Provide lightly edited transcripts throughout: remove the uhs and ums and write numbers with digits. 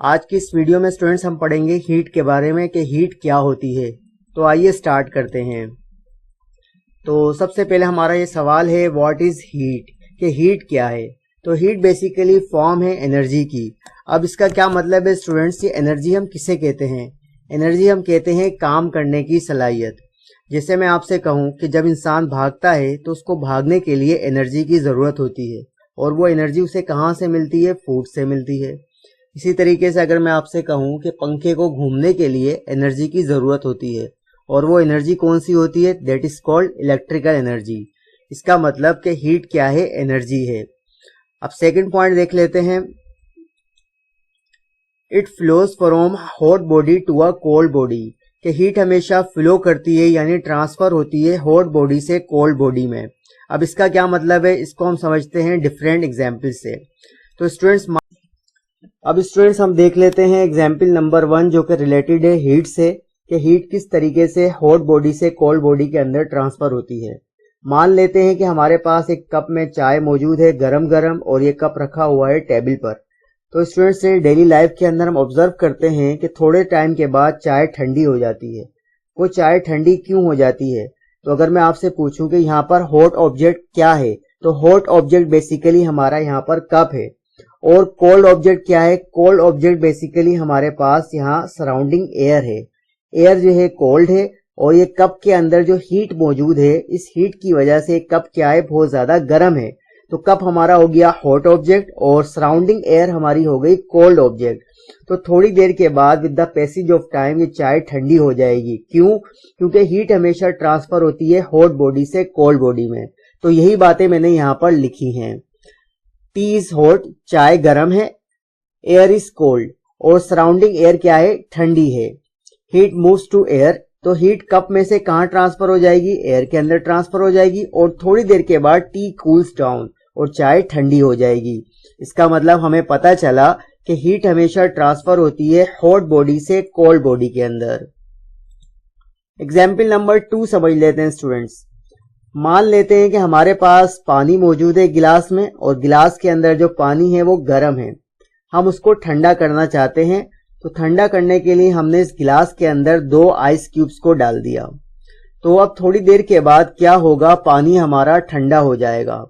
आज की इस वीडियो में स्टूडेंट्स हम पढ़ेंगे हीट के बारे में कि हीट क्या होती है। तो आइए स्टार्ट करते हैं। तो सबसे पहले हमारा ये सवाल है व्हाट इज हीट, कि हीट क्या है। तो हीट बेसिकली फॉर्म है एनर्जी की। अब इसका क्या मतलब है स्टूडेंट्स, ये एनर्जी हम किसे कहते हैं? एनर्जी हम कहते हैं काम करने की सलाहियत। जैसे मैं आपसे कहूँ कि जब इंसान भागता है तो उसको भागने के लिए एनर्जी की ज़रूरत होती है, और वो एनर्जी उसे कहाँ से मिलती है? फूड से मिलती है। इसी तरीके से अगर मैं आपसे कहूँ कि पंखे को घूमने के लिए एनर्जी की ज़रूरत होती है, और वो एनर्जी कौन सी होती है? That is called electrical energy. इसका मतलब कि हीट क्या है? एनर्जी है। अब सेकंड पॉइंट देख लेते हैं। It flows from hot body to a cold body, कि हीट हमेशा फ्लो करती है यानी ट्रांसफर होती है हॉट बॉडी से कोल्ड बॉडी में। अब इसका क्या मतलब है, इसको हम समझते हैं डिफरेंट एग्जाम्पल से। तो स्टूडेंट्स हम देख लेते हैं एग्जाम्पल नंबर 1 जो कि रिलेटेड है हीट से, कि हीट किस तरीके से हॉट बॉडी से कोल्ड बॉडी के अंदर ट्रांसफर होती है। मान लेते हैं कि हमारे पास एक कप में चाय मौजूद है गरम गरम, और ये कप रखा हुआ है टेबल पर। तो स्टूडेंट्स डेली लाइफ के अंदर हम ऑब्जर्व करते हैं कि थोड़े टाइम के बाद चाय ठंडी हो जाती है। वो चाय ठंडी क्यों हो जाती है? तो अगर मैं आपसे पूछूं कि यहाँ पर हॉट ऑब्जेक्ट क्या है, तो हॉट ऑब्जेक्ट बेसिकली हमारा यहाँ पर कप है। और कोल्ड ऑब्जेक्ट क्या है? कोल्ड ऑब्जेक्ट बेसिकली हमारे पास यहाँ सराउंडिंग एयर है। एयर जो है कोल्ड है, और ये कप के अंदर जो हीट मौजूद है, इस हीट की वजह से कप क्या है? बहुत ज्यादा गर्म है। तो कप हमारा हो गया हॉट ऑब्जेक्ट, और सराउंडिंग एयर हमारी हो गई कोल्ड ऑब्जेक्ट। तो थोड़ी देर के बाद with the passage of time ये चाय ठंडी हो जाएगी। क्यों? क्योंकि हीट हमेशा ट्रांसफर होती है हॉट बॉडी से कोल्ड बॉडी में। तो यही बातें मैंने यहाँ पर लिखी हैं। टी इज हॉट, चाय गर्म है, एयर इज कोल्ड, और सराउंडिंग एयर क्या है? ठंडी है। हीट मूव्स टू एयर, तो हीट कप में से कहाँ ट्रांसफर हो जाएगी? एयर के अंदर ट्रांसफर हो जाएगी, और थोड़ी देर के बाद टी कूल्स डाउन और चाय ठंडी हो जाएगी। इसका मतलब हमें पता चला कि हीट हमेशा ट्रांसफर होती है हॉट बॉडी से कोल्ड बॉडी के अंदर। एग्जाम्पल नंबर 2 समझ लेते हैं स्टूडेंट्स। मान लेते हैं कि हमारे पास पानी मौजूद है गिलास में, और गिलास के अंदर जो पानी है वो गर्म है। हम उसको ठंडा करना चाहते हैं। तो ठंडा करने के लिए हमने इस गिलास के अंदर 2 आइस क्यूब्स को डाल दिया। तो अब थोड़ी देर के बाद क्या होगा? पानी हमारा ठंडा हो जाएगा।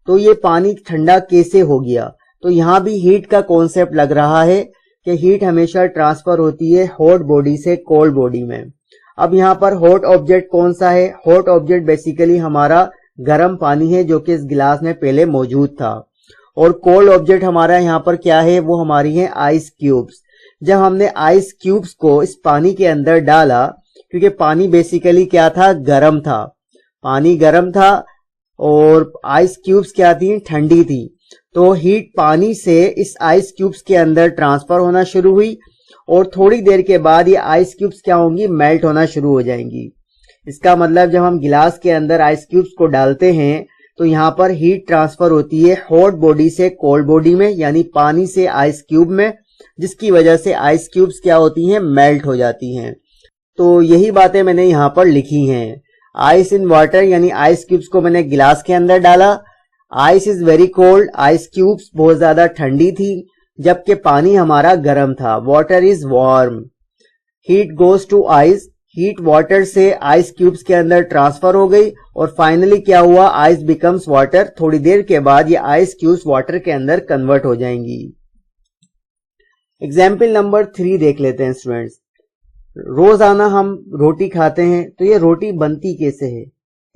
तो ये पानी ठंडा कैसे हो गया? तो यहाँ भी हीट का कॉन्सेप्ट लग रहा है कि हीट हमेशा ट्रांसफर होती है हॉट बॉडी से कोल्ड बॉडी में। अब यहाँ पर हॉट ऑब्जेक्ट कौन सा है? हॉट ऑब्जेक्ट बेसिकली हमारा गर्म पानी है जो कि इस गिलास में पहले मौजूद था। और कोल्ड ऑब्जेक्ट हमारा यहाँ पर क्या है? वो हमारी है आइस क्यूब्स। जब हमने आइस क्यूब्स को इस पानी के अंदर डाला, क्योंकि पानी बेसिकली क्या था? गर्म था। पानी गर्म था और आइस क्यूब्स क्या थी? ठंडी थी। तो हीट पानी से इस आइस क्यूब्स के अंदर ट्रांसफर होना शुरू हुई, और थोड़ी देर के बाद ये आइस क्यूब्स क्या होंगी? मेल्ट होना शुरू हो जाएंगी। इसका मतलब जब हम गिलास के अंदर आइस क्यूब्स को डालते हैं तो यहाँ पर हीट ट्रांसफर होती है हॉट बॉडी से कोल्ड बॉडी में, यानी पानी से आइस क्यूब में, जिसकी वजह से आइस क्यूब्स क्या होती हैं? मेल्ट हो जाती हैं। तो यही बातें मैंने यहाँ पर लिखी हैं। आइस इन वाटर, यानी आइस क्यूब्स को मैंने गिलास के अंदर डाला। Ice is very cold, ice cubes बहुत ज्यादा ठंडी थी, जबकि पानी हमारा गर्म था। Water is warm. Heat goes to ice, heat water से आइस क्यूब्स के अंदर ट्रांसफर हो गई, और फाइनली क्या हुआ? Ice becomes water. थोड़ी देर के बाद ये आइस क्यूब्स वाटर के अंदर कन्वर्ट हो जाएंगी। एग्जाम्पल नंबर 3 देख लेते हैं स्टूडेंट्स। रोजाना हम रोटी खाते हैं, तो ये रोटी बनती कैसे है?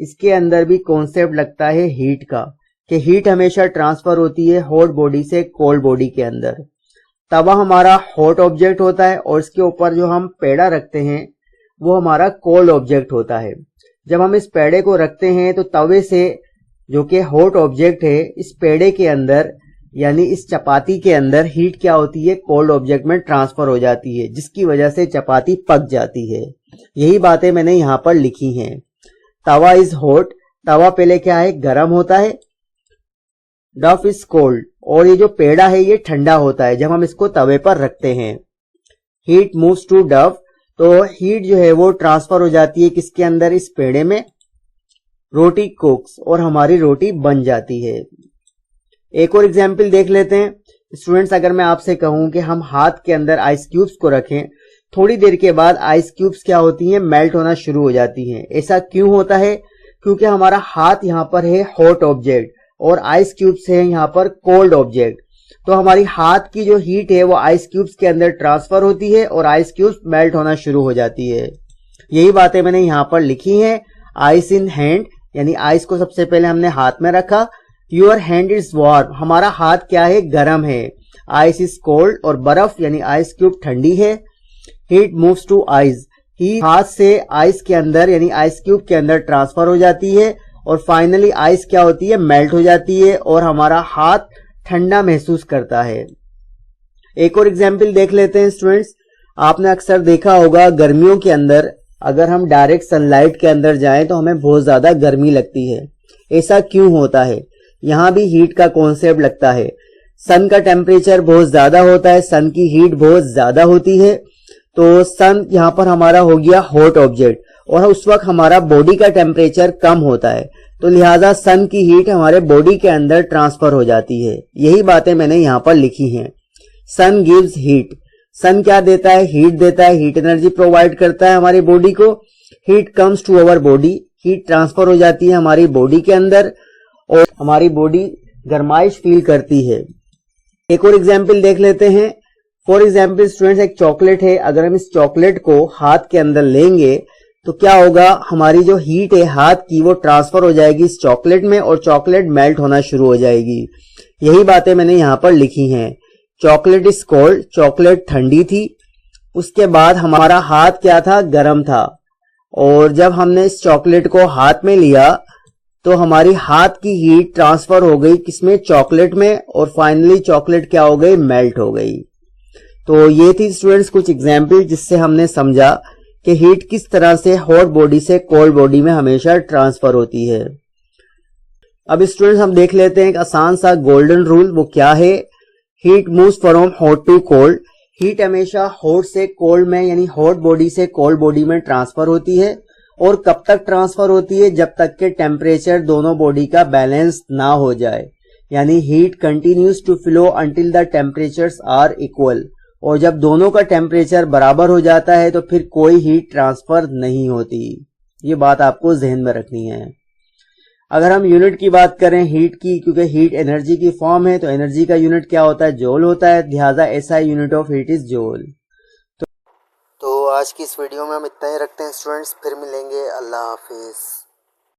इसके अंदर भी कॉन्सेप्ट लगता है हीट का, कि हीट हमेशा ट्रांसफर होती है हॉट बॉडी से कोल्ड बॉडी के अंदर। तवा हमारा हॉट ऑब्जेक्ट होता है, और इसके ऊपर जो हम पेड़ा रखते हैं वो हमारा कोल्ड ऑब्जेक्ट होता है। जब हम इस पेड़े को रखते हैं तो तवे से, जो कि हॉट ऑब्जेक्ट है, इस पेड़े के अंदर यानी इस चपाती के अंदर हीट क्या होती है? कोल्ड ऑब्जेक्ट में ट्रांसफर हो जाती है, जिसकी वजह से चपाती पक जाती है। यही बातें मैंने यहाँ पर लिखी हैं। तवा इज हॉट, तवा पहले क्या है? गर्म होता है। डफ इज कोल्ड, और ये जो पेड़ा है ये ठंडा होता है जब हम इसको तवे पर रखते हैं। हीट मूव्स टू डफ, तो हीट जो है वो ट्रांसफर हो जाती है किसके अंदर? इस पेड़े में। रोटी कुक्स, और हमारी रोटी बन जाती है। एक और एग्जाम्पल देख लेते हैं। स्टूडेंट्स, अगर मैं आपसे कहूं कि हम हाथ के अंदर आइस क्यूब्स को रखें, थोड़ी देर के बाद आइस क्यूब्स क्या होती हैं, मेल्ट होना शुरू हो जाती हैं। ऐसा क्यों होता है? क्योंकि हमारा हाथ यहाँ पर है हॉट ऑब्जेक्ट और आइस क्यूब्स है यहाँ पर कोल्ड ऑब्जेक्ट। तो हमारी हाथ की जो हीट है वो आइस क्यूब्स के अंदर ट्रांसफर होती है और आइस क्यूब्स मेल्ट होना शुरू हो जाती है। यही बातें मैंने यहाँ पर लिखी हैं। आइस इन हैंड, यानी आइस को सबसे पहले हमने हाथ में रखा। योर हैंड इज वार्म, हमारा हाथ क्या है, गर्म है। आइस इज कोल्ड, और बर्फ यानी आइस क्यूब ठंडी है। हीट मूव्स टू आइस, ही हाथ से आइस के अंदर यानी आइस क्यूब के अंदर ट्रांसफर हो जाती है और फाइनली आइस क्या होती है, मेल्ट हो जाती है और हमारा हाथ ठंडा महसूस करता है। एक और एग्जाम्पल देख लेते हैं स्टूडेंट्स। आपने अक्सर देखा होगा गर्मियों के अंदर अगर हम डायरेक्ट सनलाइट के अंदर जाएं तो हमें बहुत ज्यादा गर्मी लगती है। ऐसा क्यों होता है? यहाँ भी हीट का कॉन्सेप्ट लगता है। सन का टेम्परेचर बहुत ज्यादा होता है, सन की हीट बहुत ज्यादा होती है, तो सन यहाँ पर हमारा हो गया हॉट ऑब्जेक्ट और उस वक्त हमारा बॉडी का टेम्परेचर कम होता है, तो लिहाजा सन की हीट हमारे बॉडी के अंदर ट्रांसफर हो जाती है। यही बातें मैंने यहाँ पर लिखी हैं। सन गिव्स हीट, सन क्या देता है, हीट देता है, हीट एनर्जी प्रोवाइड करता है हमारी बॉडी को। Heat comes to our body, heat transfer हो जाती है हमारी बॉडी के अंदर और हमारी बॉडी गर्माइश फील करती है। एक और एग्जाम्पल देख लेते हैं। फॉर एग्जाम्पल स्टूडेंट्स, एक चॉकलेट है, अगर हम इस चॉकलेट को हाथ के अंदर लेंगे तो क्या होगा, हमारी जो हीट है हाथ की वो ट्रांसफर हो जाएगी इस चॉकलेट में और चॉकलेट मेल्ट होना शुरू हो जाएगी। यही बातें मैंने यहाँ पर लिखी हैं। चॉकलेट इज कोल्ड, चॉकलेट ठंडी थी। उसके बाद हमारा हाथ क्या था, गर्म था, और जब हमने इस चॉकलेट को हाथ में लिया तो हमारी हाथ की हीट ट्रांसफर हो गई किसमें, चॉकलेट में, और फाइनली चॉकलेट क्या हो गई, मेल्ट हो गई। तो ये थी स्टूडेंट्स कुछ एग्जाम्पल जिससे हमने समझा कि हीट किस तरह से हॉट बॉडी से कोल्ड बॉडी में हमेशा ट्रांसफर होती है। अब स्टूडेंट्स हम देख लेते हैं एक आसान सा गोल्डन रूल, वो क्या है। Heat moves from hot to cold, heat हमेशा हॉट से कोल्ड में यानी हॉट बॉडी से कोल्ड बॉडी में ट्रांसफर होती है। और कब तक ट्रांसफर होती है, जब तक के टेम्परेचर दोनों बॉडी का बैलेंस ना हो जाए, यानी heat continues to flow until the temperatures are equal. और जब दोनों का टेम्परेचर बराबर हो जाता है तो फिर कोई हीट ट्रांसफर नहीं होती। ये बात आपको जहन में रखनी है। अगर हम यूनिट की बात करें हीट की, क्योंकि हीट एनर्जी की फॉर्म है, तो एनर्जी का यूनिट क्या होता है, जूल होता है, लिहाजा SI unit of heat is joule. तो आज की इस वीडियो में हम इतना ही रखते हैं स्टूडेंट्स, फिर मिलेंगे। अल्लाह हाफिज।